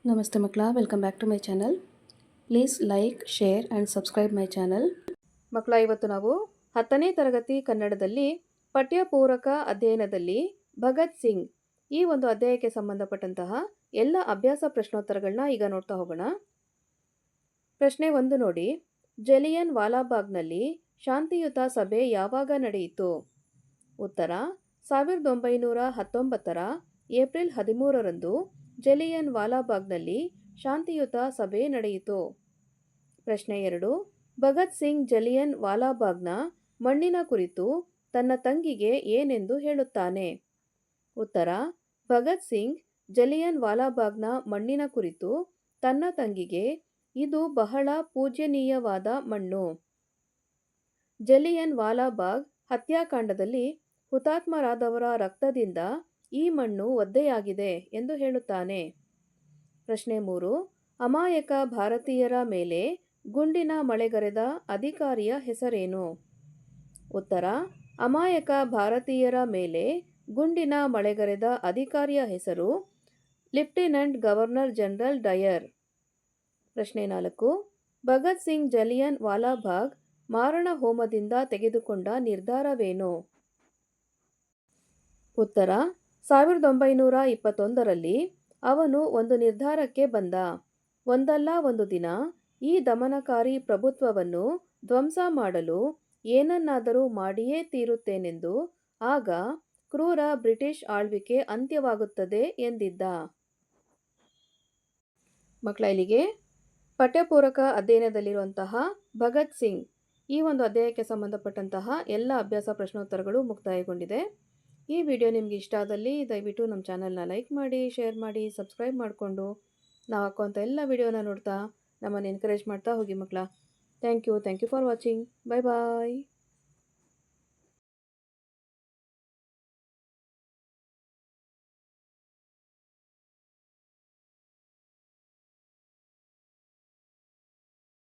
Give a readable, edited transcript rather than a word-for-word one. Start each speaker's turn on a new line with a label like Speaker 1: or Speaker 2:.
Speaker 1: ನಮಸ್ತೆ ಮಕ್ಕಳ, welcome back to my channel. Please like, share and subscribe my channel. ಮಕ್ಕಳ, ಇವತ್ತು ನಾವು 10ನೇ ತರಗತಿ ಕನ್ನಡದಲ್ಲಿ ಪಠ್ಯಪೂರಕ ಅಧ್ಯಯನದಲ್ಲಿ ಭಗತ್ ಸಿಂಗ್ ಈ ಒಂದು ಅಧ್ಯಾಯಕ್ಕೆ ಸಂಬಂಧಪಟ್ಟಂತಹ ಎಲ್ಲ ಅಭ್ಯಾಸ ಪ್ರಶ್ನೋತ್ತರಗಳನ್ನ ಈಗ ನೋಡ್ತಾ ಹೋಗೋಣ. ಪ್ರಶ್ನೆ 1 ನೋಡಿ. ಜಲಿಯನ್ ವಾಲಾಬಾಗ್ನಲ್ಲಿ ಶಾಂತಿಯುತ ಸಭೆ ಯಾವಾಗ ನಡೆಯಿತು? ಉತ್ತರ: 1919 ಏಪ್ರಿಲ್ 13ರಂದು ಜಲಿಯನ್ ವಾಲಾಬಾಗ್ನಲ್ಲಿ ಶಾಂತಿಯುತ ಸಭೆ ನಡೆಯಿತು. ಪ್ರಶ್ನೆ 2. ಭಗತ್ ಸಿಂಗ್ ಜಲಿಯನ್ ವಾಲಾಬಾಗ್ನ ಮಣ್ಣಿನ ಕುರಿತು ತನ್ನ ತಂಗಿಗೆ ಏನೆಂದು ಹೇಳುತ್ತಾನೆ? ಉತ್ತರ: ಭಗತ್ ಸಿಂಗ್ ಜಲಿಯನ್ ವಾಲಾಬಾಗ್ನ ಮಣ್ಣಿನ ಕುರಿತು ತನ್ನ ತಂಗಿಗೆ, ಇದು ಬಹಳ ಪೂಜ್ಯನೀಯವಾದ ಮಣ್ಣು. ಜಲಿಯನ್ ವಾಲಾಬಾಗ್ ಹತ್ಯಾಕಾಂಡದಲ್ಲಿ ಹುತಾತ್ಮರಾದವರ ರಕ್ತದಿಂದ ಈ ಮಣ್ಣು ಒದ್ದೆಯಾಗಿದೆ ಎಂದು ಹೇಳುತ್ತಾನೆ. ಪ್ರಶ್ನೆ 3. ಅಮಾಯಕ ಭಾರತೀಯರ ಮೇಲೆ ಗುಂಡಿನ ಮಳೆಗರೆದ ಅಧಿಕಾರಿಯ ಹೆಸರೇನು? ಉತ್ತರ: ಅಮಾಯಕ ಭಾರತೀಯರ ಮೇಲೆ ಗುಂಡಿನ ಮಳೆಗರೆದ ಅಧಿಕಾರಿಯ ಹೆಸರು ಲೆಫ್ಟಿನೆಂಟ್ ಗವರ್ನರ್ ಜನರಲ್ ಡಯರ್. ಪ್ರಶ್ನೆ 4. ಭಗತ್ ಸಿಂಗ್ ಜಲಿಯನ್ ವಾಲಾಬಾಗ್ ಮಾರಣ ಹೋಮದಿಂದ ತೆಗೆದುಕೊಂಡ ನಿರ್ಧಾರವೇನು? ಉತ್ತರ: 1921ರಲ್ಲಿ ಅವನು ಒಂದು ನಿರ್ಧಾರಕ್ಕೆ ಬಂದ. ಒಂದಲ್ಲ ಒಂದು ದಿನ ಈ ದಮನಕಾರಿ ಪ್ರಭುತ್ವವನ್ನು ಧ್ವಂಸ ಮಾಡಲು ಏನನ್ನಾದರೂ ಮಾಡಿಯೇ ತೀರುತ್ತೇನೆಂದು. ಆಗ ಕ್ರೂರ ಬ್ರಿಟಿಷ್ ಆಳ್ವಿಕೆ ಅಂತ್ಯವಾಗುತ್ತದೆ ಎಂದಿದ್ದ. ಮಕ್ಕಳ, ಇಲ್ಲಿಗೆ ಪಠ್ಯಪೂರಕ ಅಧ್ಯಯನದಲ್ಲಿರುವಂತಹ ಭಗತ್ ಸಿಂಗ್ ಈ ಒಂದು ಅಧ್ಯಾಯಕ್ಕೆ ಸಂಬಂಧಪಟ್ಟಂತಹ ಎಲ್ಲ ಅಭ್ಯಾಸ ಪ್ರಶ್ನೋತ್ತರಗಳು ಮುಕ್ತಾಯಗೊಂಡಿದೆ. ಈ ವಿಡಿಯೋ ನಿಮಗೆ ಇಷ್ಟ ಆದಲ್ಲಿ ದಯವಿಟ್ಟು ನಮ್ಮ ಚಾನಲ್ನ ಲೈಕ್ ಮಾಡಿ, ಶೇರ್ ಮಾಡಿ, ಸಬ್ಸ್ಕ್ರೈಬ್ ಮಾಡಿಕೊಂಡು ನಾವು ಹಾಕುವಂಥ ಎಲ್ಲ ವಿಡಿಯೋನ ನೋಡ್ತಾ ನಮ್ಮನ್ನು ಎನ್ಕರೇಜ್ ಮಾಡ್ತಾ ಹೋಗಿ ಮಕ್ಕಳ. Thank you for watching. Bye bye.